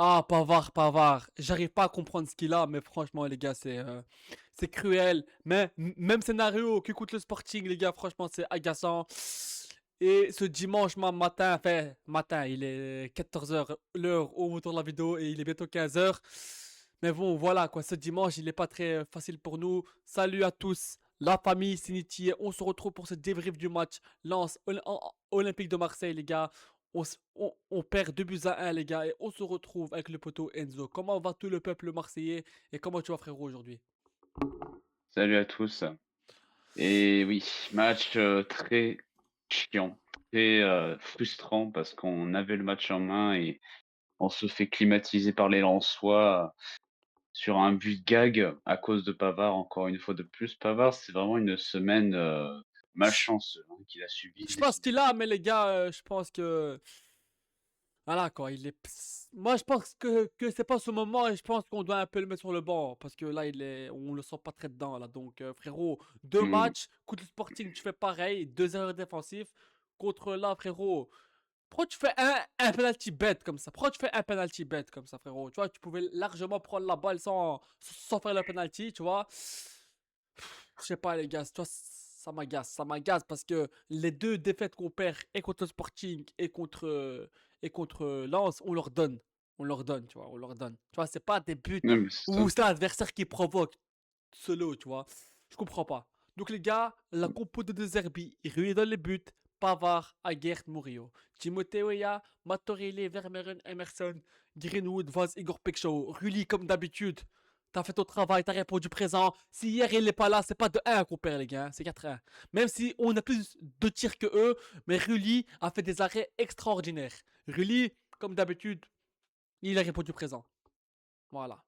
Ah, Pavard, Pavard. J'arrive pas à comprendre ce qu'il a, mais franchement, les gars, c'est cruel. Mais même scénario que coûte le Sporting, les gars, franchement, c'est agaçant. Et ce dimanche matin, enfin, matin, il est 14 h l'heure où on tourne la vidéo et il est bientôt 15 h. Mais bon, voilà, quoi, ce dimanche, il est pas très facile pour nous. Salut à tous, la famille Sinitié. On se retrouve pour ce débrief du match Lens Olympique de Marseille, les gars. On perd 2 buts à 1, les gars, et on se retrouve avec le poteau Enzo. Comment va tout le peuple marseillais et comment tu vas, frérot, aujourd'hui? Salut à tous. Et oui, match très chiant, très frustrant parce qu'on avait le match en main et on se fait climatiser par les Lensois sur un but gag à cause de Pavard, encore une fois de plus. Pavard, c'est vraiment une semaine malchanceuse qu'il a Je subie. pense qu'il a, mais les gars, je pense que. Voilà, quoi, il est. Moi, je pense que c'est pas ce moment et je pense qu'on doit un peu le mettre sur le banc parce que là, on le sent pas très dedans, là. Donc, frérot, deux Mm. matchs, contre le Sporting, tu fais pareil, 2 erreurs défensives. Contre là, frérot, pourquoi tu fais un penalty bête comme ça? Pourquoi tu fais un penalty bête comme ça, frérot? Tu vois, tu pouvais largement prendre la balle sans faire le penalty, tu vois. Je sais pas, les gars, tu vois, ça m'agace parce que les deux défaites qu'on perd, et contre le Sporting et contre Lens, on leur donne, tu vois, on leur donne. Tu vois, c'est pas des buts Non, mais c'est ça. où c'est l'adversaire qui provoque solo, tu vois. Je comprends pas. Donc les gars, la compo de deux Zerbi, Rui dans les buts, Pavard, Aguerd, Murillo. Timothée Weah, Matorele, Vermeeren, Emerson, Greenwood, Vaz, Igor Pekchao. Rulli comme d'habitude. T'as fait ton travail, t'as répondu présent. Si hier il est pas là, c'est pas de 1 qu'on perd, les gars, hein, c'est 4-1. Même si on a plus de tirs que eux, mais Rulli a fait des arrêts extraordinaires. Rulli, comme d'habitude, il a répondu présent. Voilà.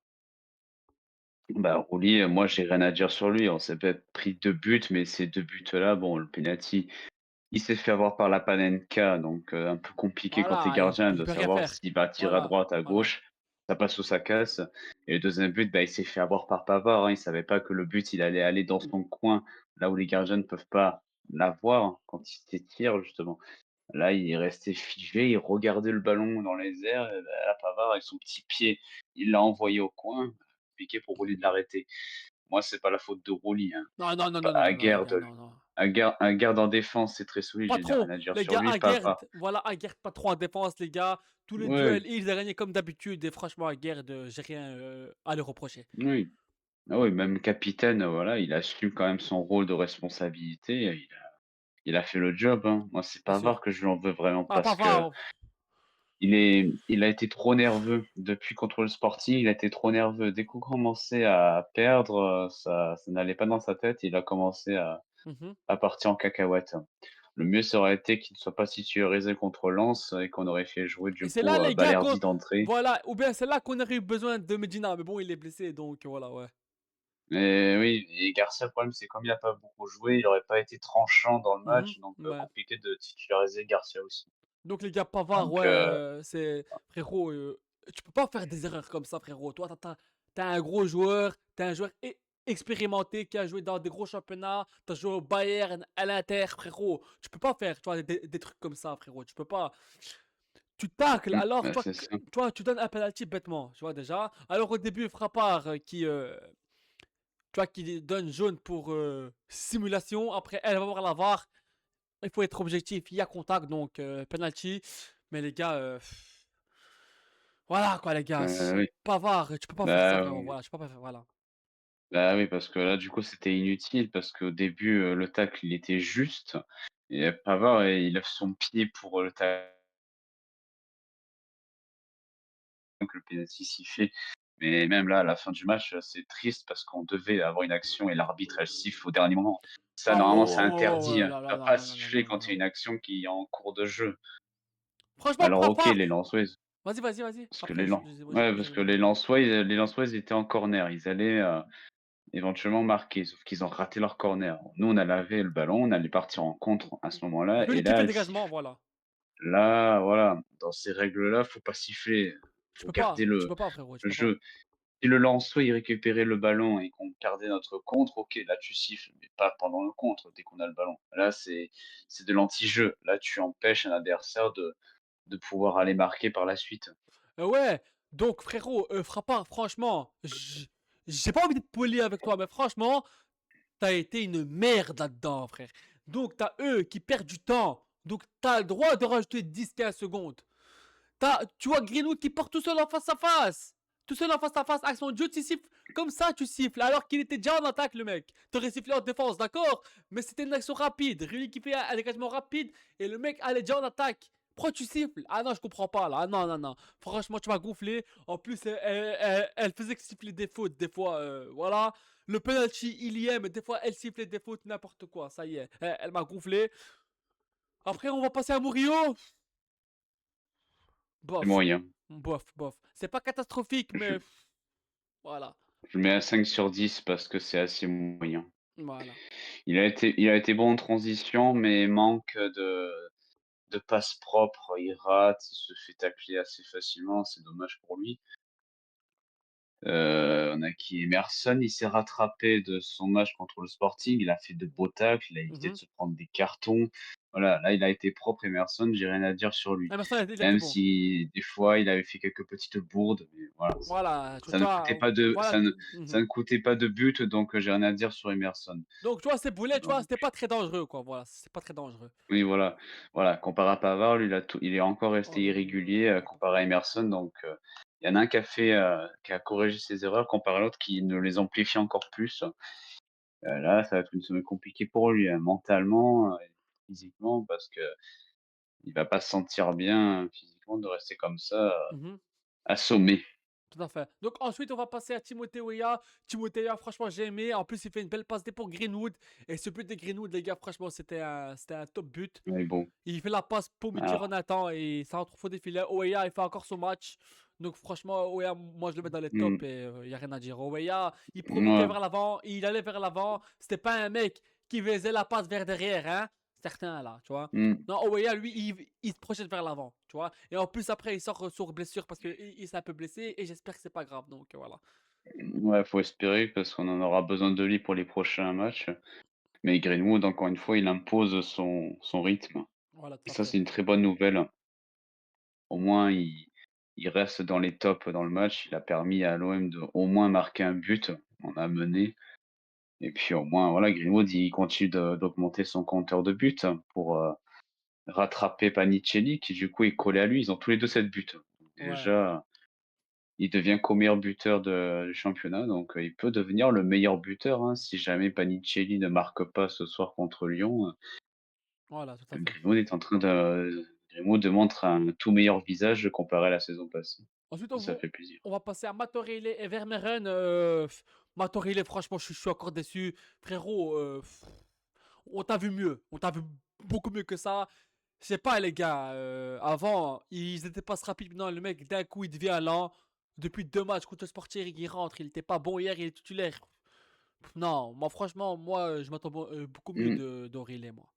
Bah, Rouli, moi j'ai rien à dire sur lui. On s'est peut-être pris 2 buts, mais ces 2 buts-là, bon, le penalty, il s'est fait avoir par la Panenka, donc un peu compliqué quand tu es Voilà, gardien il de peut rien savoir faire. s'il va tirer à Voilà, droite, à voilà. gauche, ça passe ou ça casse. Et le deuxième but, bah, il s'est fait avoir par Pavard, hein. Il savait pas que le but, il allait aller dans son coin, là où les gardiens ne peuvent pas l'avoir quand il s'étire justement. Là, il est resté figé, il regardait le ballon dans les airs et bah, là, Pavard avec son petit pied, il l'a envoyé au coin, compliqué pour Rouli de l'arrêter. Moi, c'est pas la faute de Rouli, hein. Non, non, non, non, non, non, non, les Aguerd, gars, non, non. Aguerd en défense, c'est très solide, j'ai Patron, rien à dire les sur gars, lui. Pavard, Voilà, Aguerd, patron en défense, les gars. Tous les ouais, duels, il a gagné comme d'habitude. Et franchement, Aguerd, j'ai rien à le reprocher. oui. Ah oui, même capitaine, voilà, il assume quand même son rôle de responsabilité, il a fait le job, hein. Moi, c'est C'est Pavard sûr. que je lui en veux vraiment Ah, parce que Pavard, il a été trop nerveux depuis contre le Sporting, il a été trop nerveux. Dès qu'on commençait à perdre, ça n'allait pas dans sa tête, il a commencé mhm. à partir en cacahuète. Le mieux, ça aurait été qu'il ne soit pas titularisé contre Lens et qu'on aurait fait jouer Et du c'est là, coup, les gars, Balerdi d'entrée. voilà. Ou bien c'est là qu'on aurait eu besoin de Medina. Mais bon, il est blessé, donc voilà, ouais. Mais oui et Garcia, le problème, c'est comme il a pas beaucoup joué, il aurait pas été tranchant dans le Mhm, match, donc ouais. compliqué de titulariser Garcia aussi. Donc les gars, Pavard, Donc ouais, c'est frérot, tu peux pas faire des erreurs comme ça, frérot. Toi, t'as un gros joueur, t'as un joueur expérimenté qui a joué dans des gros championnats, t'as joué au Bayern, à l'Inter, frérot. Tu peux pas faire, tu vois, des trucs comme ça, frérot. Tu peux pas. Tu tacles, alors bah, c'est ça. tu vois, tu donnes un penalty bêtement, tu vois déjà. Alors au début, Frappard tu vois, qui donne jaune pour simulation. Après, elle va voir la VAR. Il faut être objectif. Il y a contact, donc penalty. Mais les gars, voilà quoi, les gars. Oui. Pavard, tu peux pas faire ça, Bah, frérot. oui. Voilà, tu peux pas faire. Voilà. Bah, oui, parce que là, du coup, c'était inutile parce qu'au début, le tacle, il était juste et Pavard, il lève son pied pour, le tacle, donc le penalty sifflé. Mais même là, à la fin du match, c'est triste parce qu'on devait avoir une action et l'arbitre, elle siffle au dernier moment. Ça, Ah ouais, normalement, c'est ouais, ouais, interdit, ouais, hein. là, Tu là, dois non, pas non, non, non, siffler non, quand non, il y a non. une action qui est en cours de jeu. Franchement, Alors OK, les Lensois, Vas-y, vas-y, vas-y. parce que Après, les Len ouais, parce j'ai que mon avis. Les Lensois, ils étaient en corner. Ils allaient, éventuellement marquer, sauf qu'ils ont raté leur corner. Nous, on allait laver le ballon, on allait partir en contre à ce moment-là Rulli et qui fait là, le elle dégagement, siffle. voilà. Là, voilà, dans ces règles-là, faut pas siffler, faut garder Tu peux pas, frérot, tu le peux pas. jeu. Si le Lensois, il récupérait le ballon et qu'on perdait notre contre, OK, là, tu siffles, mais pas pendant le contre, dès qu'on a le ballon. Là, c'est de l'anti-jeu. Là, tu empêches un adversaire de pouvoir aller marquer par la suite. Ouais, Donc frérot, Frappard, franchement, j'ai pas envie d'être poli avec toi, mais franchement, t'as été une merde là-dedans, frère. Donc t'as eux qui perdent du temps. Donc t'as le droit de rajouter 10-15 secondes. Tu vois Greenwood qui part tout seul en face à face. Tout seul en face à face, action de jeu, tu siffles comme ça, tu siffles, alors qu'il était déjà en attaque, le mec. T'aurais sifflé en défense, d'accord, mais c'était une action rapide. Rulli qui fait un dégagement rapide et le mec allait déjà en attaque. Pourquoi tu siffles? Ah non, je comprends pas là. Ah non, non, non. Franchement, tu m'as gonflé. En plus, elle faisait que siffler des fautes, des fois. Voilà. Le penalty, il y est, mais des fois, elle sifflait des fautes, n'importe quoi. Ça y est, elle m'a gonflé. Après, on va passer à Murillo. C'est Bof. moyen. Bof, bof. C'est pas catastrophique, Je, mais voilà. je le mets à 5/10 parce que c'est assez moyen. Voilà. Il a été bon en transition, mais manque de passes propres. Il rate, il se fait tacler assez facilement, c'est dommage pour lui. On a qui? Emerson, il s'est rattrapé de son match contre le Sporting, il a fait de beaux tacles, il a évité de Mhm. se prendre des cartons. Voilà, là, il a été propre Emerson, j'ai rien à dire sur lui. Emerson, il a été Même bon. si des fois, il avait fait quelques petites bourdes, mais voilà, Voilà. ça Tu ne coûtait vois, pas de voilà. ça Mhm. ne coûtait pas de but, donc j'ai rien à dire sur Emerson. Donc, tu vois, ces boulets, tu vois, Donc c'était pas très dangereux, quoi. Voilà. C'est pas très dangereux. oui, voilà, voilà, comparé à Pavard, lui, il est encore resté Oh, irrégulier, comparé à Emerson, donc il y en a un qui a corrigé ses erreurs comparé à l'autre qui ne les amplifie encore plus. Là, ça va être une semaine compliquée pour lui, mentalement, et physiquement parce qu'il va pas se sentir bien, physiquement de rester comme ça, mhm. assommé. Tout à fait. Donc ensuite, on va passer à Timothée Weah. Timothée Weah, franchement, j'ai aimé. En plus, il fait une belle passe D pour Greenwood. Et ce but de Greenwood, les gars, franchement, c'était un top but. Mais bon, Il fait la passe pour alors, Mitchell et ça entre faux des filets. Oweya, il fait encore son match. Donc franchement, Oweya, moi je le mets dans les tops mmh, et il n'y a rien à dire. Oweya, il provoquait mouais, vers l'avant, il allait vers l'avant. C'était pas un mec qui faisait la passe vers derrière, hein. Certains là, tu vois. mmh, Non, Oweya, lui, il se projette vers l'avant, tu vois. Et en plus, après, il sort sur blessure parce qu'il il s'est un peu blessé et j'espère que c'est pas grave. Donc voilà. ouais, faut espérer parce qu'on en aura besoin de lui pour les prochains matchs. Mais Greenwood, encore une fois, il impose son rythme Voilà, et tout à ça, fait. c'est une très bonne nouvelle. Au moins, il reste dans les tops dans le match. Il a permis à l'OM de au moins marquer un but. On a mené. Et puis au moins, voilà, Greenwood, il continue d'augmenter son compteur de buts pour rattraper Panicelli, qui du coup est collé à lui. Ils ont tous les deux 7 buts. Ouais. Déjà, il devient co-meilleur buteur du championnat, donc il peut devenir le meilleur buteur hein, si jamais Panicelli ne marque pas ce soir contre Lyon. Voilà, tout à fait. Greenwood est en train de. Greenwood montre un tout meilleur visage comparé à la saison passée. Ensuite, Ça fait plaisir. on va passer à Matorele et Vermeeren. Matorele, franchement, je suis encore déçu. Frérot, on t'a vu mieux. On t'a vu beaucoup mieux que ça. Je sais pas, les gars. Avant, ils étaient pas si rapides. Non, le mec, d'un coup, il devient lent. Depuis 2 matchs contre le Sporting, il rentre. Il était pas bon hier, il est titulaire. Non, moi, franchement, moi, je m'attends beaucoup mieux Mmh. d'Aurélien, moi.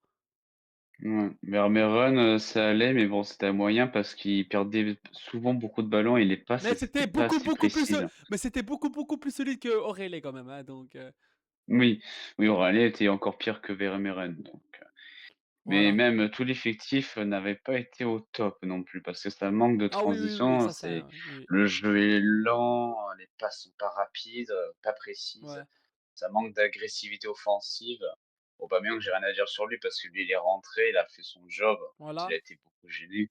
Ouais. Vermeeren, ça allait, mais bon, c'était à moyen parce qu'il perdait souvent beaucoup de ballons et les passes, Mais elles c'était étaient pas beaucoup, assez beaucoup plus, précises. mais c'était beaucoup, beaucoup plus solide que Aurélien, quand même. Hein, donc, Oui, oui, Aurélien était encore pire que Vermeeren, donc mais voilà. même tout l'effectif n'avait pas été au top non plus parce que ça manque de Ah oui, oui, oui, transition, ça c'est c'est oui. le jeu est lent, les passes sont pas rapides, pas précises, Ouais, ça manque d'agressivité offensive. Aubameyang, j'ai rien à dire sur lui parce que lui, il est rentré, il a fait son job, il voilà. a été beaucoup gêné.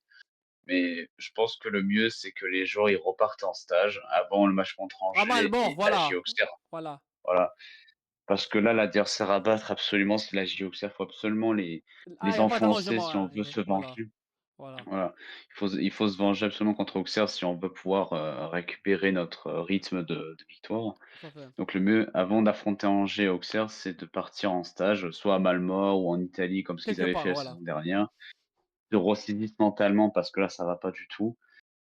Mais je pense que le mieux, c'est que les joueurs, ils repartent en stage avant le match contre Angers Mort, et la voilà. JOxer. Voilà. Voilà. Parce que là, l'adversaire à battre absolument, c'est la JOxer. Il faut absolument Ah, les y a pas enfoncer si d'arrangement, on hein, veut se voilà. venger. Voilà. Voilà. Il faut se venger absolument contre Auxerre si on veut pouvoir récupérer notre rythme de victoire. Tout à fait. Donc le mieux, avant d'affronter Angers et Auxerre, c'est de partir en stage, soit à Malmort ou en Italie, comme ce qu'ils Quelque avaient fait part, la voilà. saison dernière. De Rossidis mentalement, parce que là, ça va pas du tout.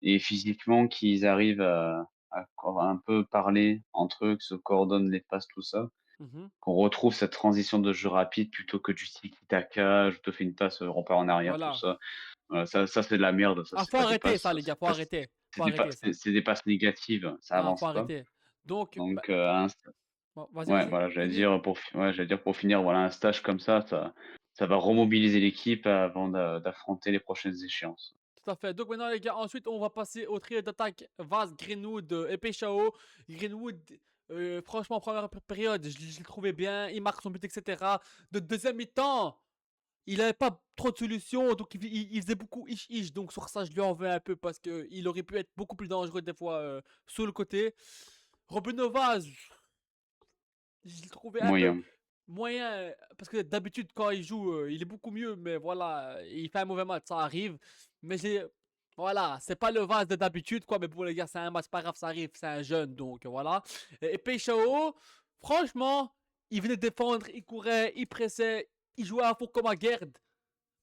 Et physiquement, qu'ils arrivent à un peu parler entre eux, que se coordonnent les passes, tout ça. Mhm. Qu'on retrouve cette transition de jeu rapide plutôt que du tiki-taka, je te fais une passe, on repart en arrière, tout Voilà. ça. Voilà, ça c'est de la merde, ça Ah, c'est faut pas des arrêter passes, ça, les gars, faut arrêter. c'est Faut arrêter ça. c'est des passes négatives, ça Non, faut avance pas. arrêter. Donc, bah, Donc, bon, vas-y, ouais, vas-y, voilà, finis. j'allais dire pour finir, voilà, un stage comme ça va remobiliser l'équipe avant d'affronter les prochaines échéances. Tout à fait. Donc maintenant, les gars, ensuite, on va passer au trio d'attaque Vaz, Greenwood et Peshao. Greenwood, franchement, première période, je le trouvais bien. Il marque son but, etc. De deuxième mi-temps, il n'avait pas trop de solutions. Donc, il faisait beaucoup ish-ish. Donc, sur ça, je lui en veux un peu parce qu'il aurait pu être beaucoup plus dangereux des fois sur le côté. Robin Vaz, je le trouvais un peu Moyen. moyen. Parce que d'habitude, quand il joue, il est beaucoup mieux. Mais voilà, il fait un mauvais match, ça arrive. Mais j'ai. Voilà, c'est pas le vase de d'habitude, quoi. Mais bon, les gars, c'est un match, pas grave, ça arrive. C'est un jeune, donc voilà. Et Peixao, franchement, il venait défendre, il courait, il pressait, il jouait à fond comme à Gerd.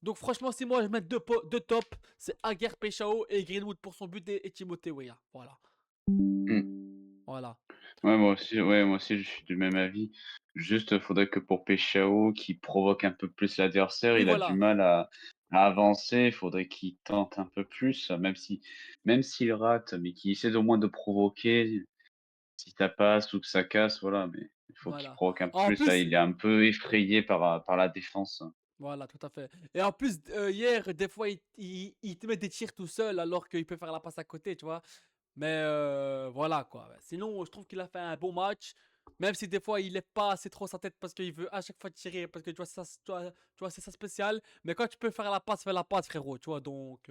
Donc franchement, si moi je mets deux top, c'est Aguerd, Peixao et Greenwood pour son but et Timothée Weah. Voilà. Mmh. Voilà. Ouais, moi aussi, je suis du même avis. Juste, faudrait que pour Peshao, qui provoque un peu plus l'adversaire, Oui, il a du voilà. mal à avancer. Il faudrait qu'il tente un peu plus, même s'il rate, mais qu'il essaie au moins de provoquer. Si ça passe ou que ça casse, voilà, mais il faut qu'il Voilà. provoque un peu En plus. Là, plus, il est un peu effrayé par la défense. voilà, tout à fait. Et en plus, hier, des fois, il te met des tirs tout seul alors qu'il peut faire la passe à côté, tu vois. Mais voilà quoi. Sinon, je trouve qu'il a fait un bon match. Même si des fois il lève pas assez trop sa tête parce qu'il veut à chaque fois tirer. Parce que tu vois, c'est ça spécial. Mais quand tu peux faire la passe, fais la passe, frérot. Tu vois, donc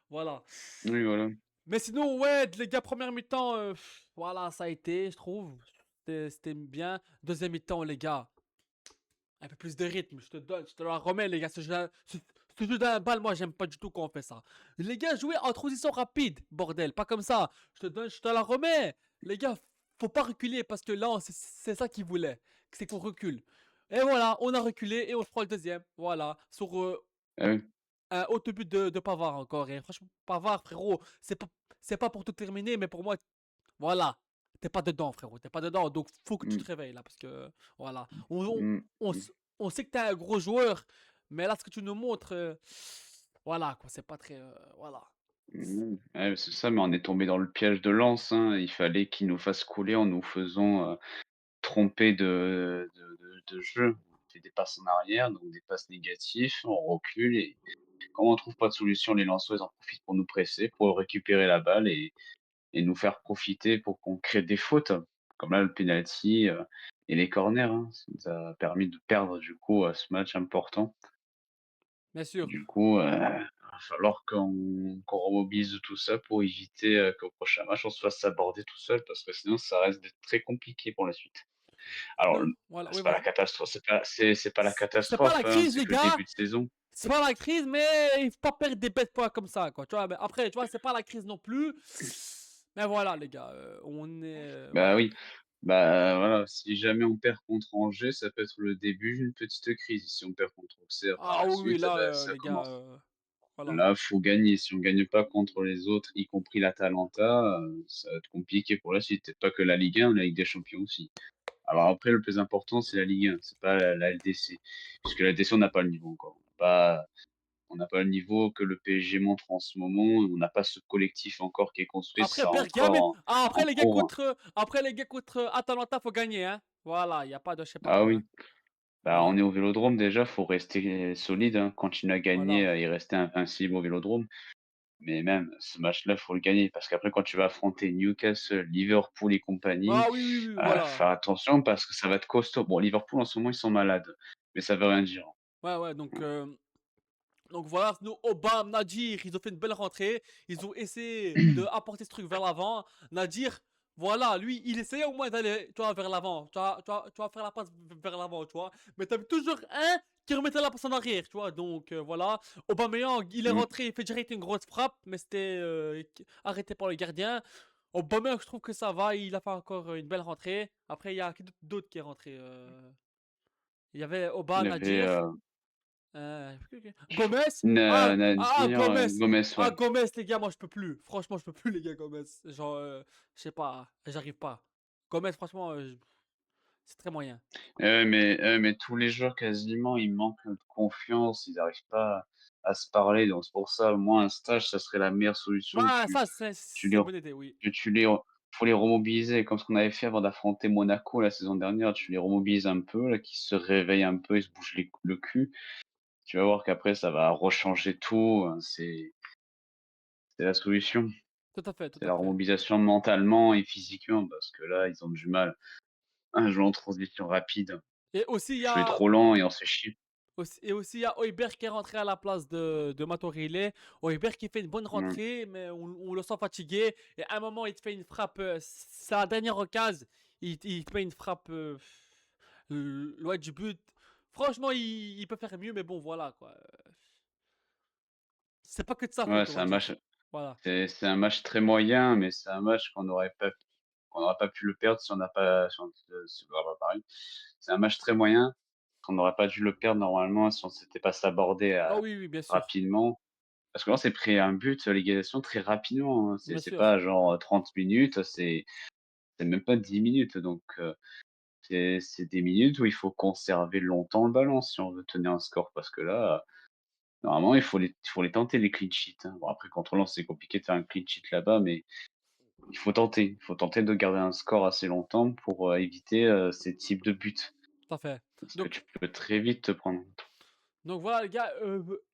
voilà. Oui, voilà. Mais sinon, ouais, les gars, première mi-temps, voilà, ça a été, je trouve. C'était bien. Deuxième mi-temps, les gars, un peu plus de rythme. Je te la remets, les gars. Ce jeu d'un balle, moi, j'aime pas du tout quand on fait ça. Les gars, jouez en transition rapide, bordel. Pas comme ça. Je te la remets. Les gars, faut pas reculer parce que là, c'est ça qu'ils voulaient. C'est qu'on recule. Et voilà, on a reculé et on se prend le deuxième. Voilà. Sur Ah oui. un haut but de Pavard encore. Et franchement, Pavard, frérot, c'est pas pour tout terminer, mais pour moi, voilà. T'es pas dedans, frérot. T'es pas dedans. Donc, faut que tu te Mmh. réveilles là. Parce que, voilà. Mmh. Mmh. On sait que t'es un gros joueur. Mais là, ce que tu nous montres, voilà, quoi. C'est pas très. Voilà. Mmh. Ouais, c'est ça, mais on est tombé dans le piège de Lens, hein. Il fallait qu'il nous fasse couler en nous faisant, tromper de jeu. On fait des passes en arrière, donc des passes négatives, on recule et quand on trouve pas de solution, les Lensois, ils en profitent pour nous presser, pour récupérer la balle et nous faire profiter pour qu'on crée des fautes. Comme là, le penalty, et les corners, hein. Ça nous a permis de perdre du coup, ce match important. Bien sûr. Du coup, va falloir qu'on remobilise tout ça pour éviter, qu'au prochain match, on se fasse aborder tout seul parce que sinon ça risque d'être très compliqué pour la suite. Alors, Non, voilà. Oui, c'est pas la vas-y. catastrophe, c'est pas la C'est pas catastrophe, la hein, crise, c'est les que le gars. début de saison. C'est pas la crise, mais il faut pas perdre des bêtes points comme ça, quoi. Tu vois, mais après, tu vois, c'est pas la crise non plus. Mais voilà, les gars, on est. Bah Voilà. oui, bah, voilà, si jamais on perd contre Angers, ça peut être le début d'une petite crise. Si on perd contre Auxerre par Ah la oui, oui, suite, là, bah, ça les gars, commence. voilà. Là, faut gagner. Si on gagne pas contre les autres, y compris l'Atalanta, ça va être compliqué pour la suite. Et pas que la Ligue 1, la Ligue des Champions aussi. Alors après, le plus important, c'est la Ligue 1, c'est pas la LDC. Puisque la LDC, on n'a pas le niveau encore. On n'a pas le niveau que le PSG montre en ce moment. On n'a pas ce collectif encore qui est construit. Après, C'est Bergame. encore Ah, en cours. Après, les gars contre Atalanta, faut gagner, hein. Voilà, il n'y a pas de je sais pas Ah quoi, oui. hein. Bah, on Voilà. est au Vélodrome déjà, faut rester solide, hein, continuer à gagner, Voilà. et rester invincible au Vélodrome. Mais même ce match-là, faut le gagner parce qu'après quand tu vas affronter Newcastle, Liverpool et compagnie, Ah oui, oui, oui, voilà. faire attention parce que ça va être costaud. Bon, Liverpool en ce moment, ils sont malades, mais ça veut rien dire. Ouais, ouais, donc voilà, nous, Obama, Nadir, ils ont fait une belle rentrée. Ils ont essayé de apporter ce truc vers l'avant. Nadir, voilà, lui, il essayait au moins d'aller, tu vois, vers l'avant. Tu vas faire la passe vers l'avant, tu vois. Mais t'avais toujours un qui remettait la passe en arrière, tu vois. Donc voilà. Aubameyang, il est Mmh. rentré, il fait direct une grosse frappe, mais c'était arrêté par le gardien. Aubameyang, je trouve que ça va, il a fait encore une belle rentrée. Après, il y a qui d'autre qui est rentré. Il y avait Il Aubameyang, avait, Nadir. Gomez? Nadir, Gomez! Gomes, Ah, ouais. Gomez, les gars, moi je peux plus. Franchement, je peux plus, les gars, Gomez. Genre, je sais pas, j'arrive pas. Gomez, franchement, c'est très moyen. Mais tous les joueurs quasiment, ils manquent de confiance, ils n'arrivent pas à se parler, donc c'est pour ça, au moins un stage, ça serait la meilleure solution. Bah, ça, Tu c'est les une bonne idée, oui. tu les faut les remobiliser comme ce qu'on avait fait avant d'affronter Monaco la saison dernière. Tu les remobilises un peu, là, qu'ils se réveillent un peu, ils se bougent le cul. Tu vas voir qu'après ça va rechanger tout, c'est c'est la solution. Tout à fait, tout C'est à la fait. remobilisation mentalement et physiquement parce que là, ils ont du mal à jouer en transition rapide. Et aussi, il y Le jeu est a trop lent et on se fait chier. aussi, il y a Højbjerg qui est rentré à la place de Matorile. Højbjerg qui fait une bonne Mmh. rentrée, mais on le sent fatigué. Et à un moment, il te fait une frappe. C'est la dernière occasion. Il te met une frappe loin du but. Franchement, il peut faire mieux, mais bon, voilà quoi. C'est pas que de sa Ouais, faute, on va dire. Voilà. c'est un match très moyen, mais c'est un match qu'on n'aurait pas pu le perdre si on n'a pas si on si bah, bah, pareil. C'est un match très moyen, qu'on n'aurait pas dû le perdre normalement si on s'était pas sabordé, Ah oui, oui, bien sûr. rapidement. Parce que là, on s'est pris un but, l'égalisation très rapidement, hein. Bien C'est sûr. pas genre, 30 minutes, c'est même pas 10 minutes donc c'est des minutes où il faut conserver longtemps le ballon si on veut tenir un score parce que là, normalement il faut les tenter les clean sheets, hein. Bon après contre Lens, c'est compliqué de faire un clean sheet là-bas, mais il faut tenter de garder un score assez longtemps pour, éviter, ces types de buts. Tout à fait. Parce que Donc, tu peux très vite te prendre Donc voilà les gars,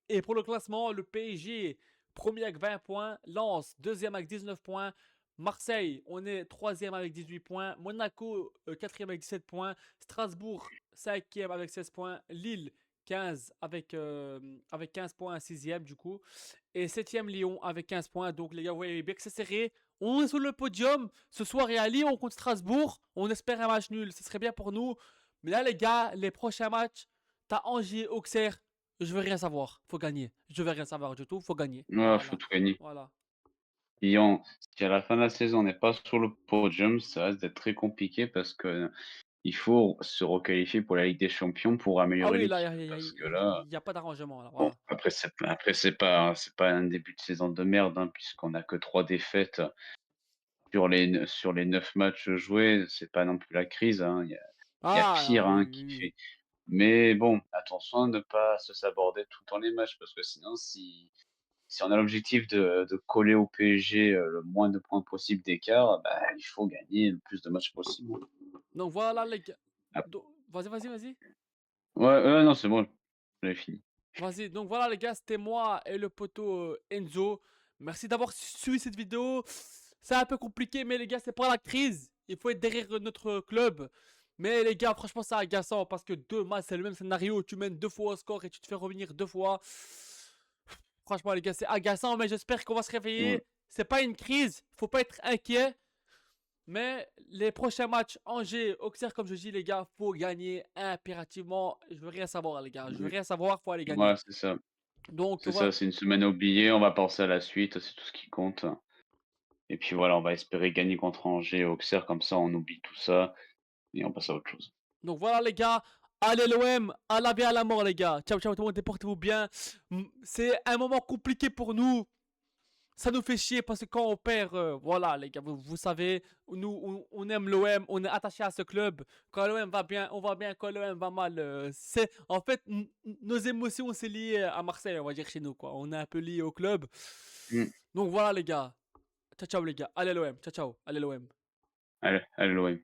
et pour le classement, le PSG premier avec 20 points, Lens deuxième avec 19 points, Marseille on est troisième avec 18 points, Monaco quatrième avec 17 points, Strasbourg cinquième avec 16 points, Lille 15 avec 15 points, sixième du coup, et septième Lyon avec 15 points. Donc les gars, vous voyez bien que c'est serré. On est sur le podium. Ce soir et à Lyon contre Strasbourg. On espère un match nul. Ce serait bien pour nous. Mais là, les gars, les prochains matchs, t'as Angers, Auxerre. Je veux rien savoir. Faut gagner. Je veux rien savoir du tout. Faut gagner. ouais, faut Voilà. tout gagner. Voilà. Si à la fin de la saison, on n'est pas sur le podium, ça risque d'être très compliqué parce que il faut se requalifier pour la Ligue des Champions pour Ah améliorer oui, là, l'équipe. Parce que là, il y a pas d'arrangement. Là. bon, Voilà. après c'est pas un début de saison de merde, hein, puisqu'on a que 3 défaites sur les 9 matchs joués. C'est pas non plus la crise, hein. Il y a Ah, pire, ah, oui, hein, oui, qui oui. fait mais bon, attention à ne pas se saborder tout le temps les matchs parce que sinon si on a l'objectif de coller au PSG, le moins de points possible d'écart, bah, il faut gagner le plus de matchs possible. Donc voilà, les gars. Ah, Vas-y, vas-y, vas-y. ouais, ouais, non, c'est bon, j'avais fini. Vas-y, donc voilà les gars, c'était moi et le poteau Enzo. Merci d'avoir suivi cette vidéo. C'est un peu compliqué, mais les gars, c'est pas la crise. Il faut être derrière notre club. Mais les gars, franchement, c'est agaçant parce que deux matchs, c'est le même scénario. Tu mènes deux fois au score et tu te fais revenir deux fois. Franchement, les gars, c'est agaçant, mais j'espère qu'on va se Ouais, réveiller. C'est pas une crise, faut pas être inquiet. Mais les prochains matchs, Angers, Auxerre, comme je dis, les gars, faut gagner impérativement. Je veux rien savoir, les gars. Je veux mmh, rien savoir, faut aller gagner. ouais, c'est ça. Donc C'est voilà. ça, c'est une semaine à oublier, on va penser à la suite, c'est tout ce qui compte et puis voilà, on va espérer gagner contre Angers et Auxerre, comme ça on oublie tout ça et on passe à autre chose. Donc voilà les gars, allez l'OM, à la vie à la mort les gars. Ciao ciao tout le monde, et portez-vous bien. C'est un moment compliqué pour nous. Ça nous fait chier parce que quand on perd, voilà les gars, vous savez, nous on aime l'OM, on est attaché à ce club. Quand l'OM va bien, on va bien. Quand l'OM va mal, c'est en fait nos émotions c'est lié à Marseille, on va dire chez nous quoi. On est un peu lié au club. Mmh, Donc voilà les gars. Ciao ciao les gars. Allez l'OM, ciao ciao. Allez l'OM. allez, allez l'OM.